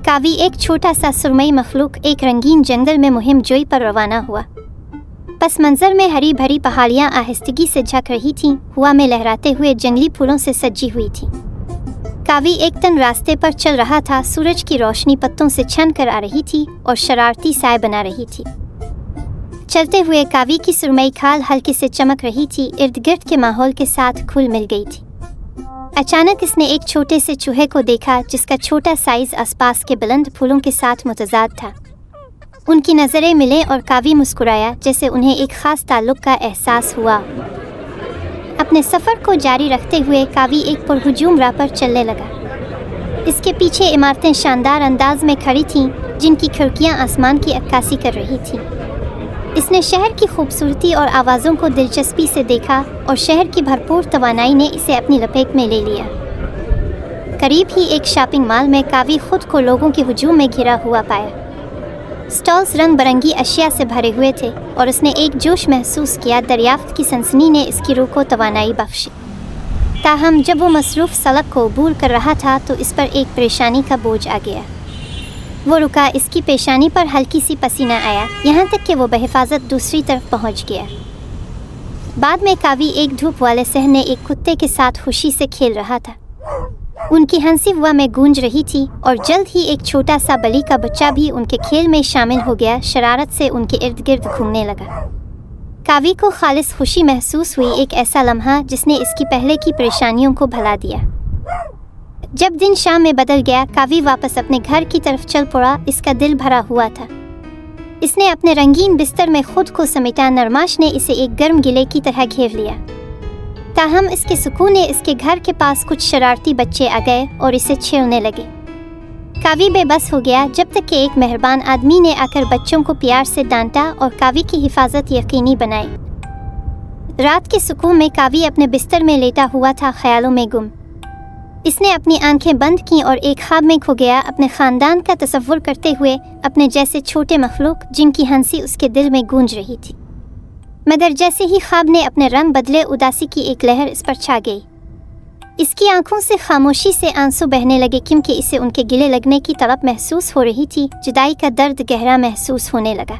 कावी एक छोटा सा सुरमई मखलूक एक रंगीन जंगल में मुहिम जोई पर रवाना हुआ। पस मंजर में हरी भरी पहाड़ियाँ आहिस्तगी से झक रही थीं, हवा में लहराते हुए जंगली फूलों से सजी हुई थीं। कावी एक तन रास्ते पर चल रहा था। सूरज की रोशनी पत्तों से छन कर आ रही थी और शरारती साए बना रही थी। चलते हुए कावी की सुरमई खाल हल्के से चमक रही थी, इर्द गिर्द के माहौल के साथ घुल मिल गई थी। अचानक इसने एक छोटे से चूहे को देखा जिसका छोटा साइज आसपास के बुलंद फूलों के साथ मुतजाद था। उनकी नज़रें मिले और कावी मुस्कुराया, जैसे उन्हें एक ख़ास ताल्लुक़ का एहसास हुआ। अपने सफ़र को जारी रखते हुए कावी एक पुरहुजूम राह पर चलने लगा। इसके पीछे इमारतें शानदार अंदाज में खड़ी थीं, जिनकी खिड़कियाँ आसमान की अक्कासी कर रही थीं। इसने शहर की खूबसूरती और आवाज़ों को दिलचस्पी से देखा और शहर की भरपूर तवानाई ने इसे अपनी लपेट में ले लिया। करीब ही एक शॉपिंग मॉल में कावी खुद को लोगों के हुजूम में घिरा हुआ पाया। स्टॉल्स रंग बिरंगी अशिया से भरे हुए थे और उसने एक जोश महसूस किया। दरियाफ्त की सनसनी ने इसकी रूह को तवानाई बख्शी। ताहम जब वो मसरूफ़ सड़क को अबूर कर रहा था तो इस पर एक परेशानी का बोझ आ गया। वो रुका, इसकी पेशानी पर हल्की सी पसीना आया, यहाँ तक कि वो बहिफाजत दूसरी तरफ पहुँच गया। बाद में कावी एक धूप वाले सहने एक कुत्ते के साथ खुशी से खेल रहा था। उनकी हंसी हवा में गूंज रही थी और जल्द ही एक छोटा सा बली का बच्चा भी उनके खेल में शामिल हो गया। शरारत से उनके इर्द गिर्द घूमने लगा। कावी को खालिस खुशी महसूस हुई, एक ऐसा लम्हा जिसने इसकी पहले की परेशानियों को भुला दिया। जब दिन शाम में बदल गया, कावी वापस अपने घर की तरफ चल पड़ा। इसका दिल भरा हुआ था। इसने अपने रंगीन बिस्तर में खुद को समेटा। नरमाश ने इसे एक गर्म गिले की तरह घेर लिया। ताहम इसके सुकून ने इसके घर के पास कुछ शरारती बच्चे आ गए और इसे छेड़ने लगे। कावी बेबस हो गया जब तक कि एक मेहरबान आदमी ने आकर बच्चों को प्यार से डांटा और कावी की हिफाजत यकीनी बनाई। रात के सुकून में कावी अपने बिस्तर में लेटा हुआ था, ख्यालों में गुम। इसने अपनी आंखें बंद की और एक ख्वाब में खो गया, अपने ख़ानदान का तसव्वुर करते हुए, अपने जैसे छोटे मखलूक जिनकी हंसी उसके दिल में गूंज रही थी। मगर जैसे ही ख्वाब ने अपने रंग बदले, उदासी की एक लहर इस पर छा गई। इसकी आंखों से खामोशी से आंसू बहने लगे, क्योंकि इसे उनके गिले लगने की तड़प महसूस हो रही थी। जुदाई का दर्द गहरा महसूस होने लगा।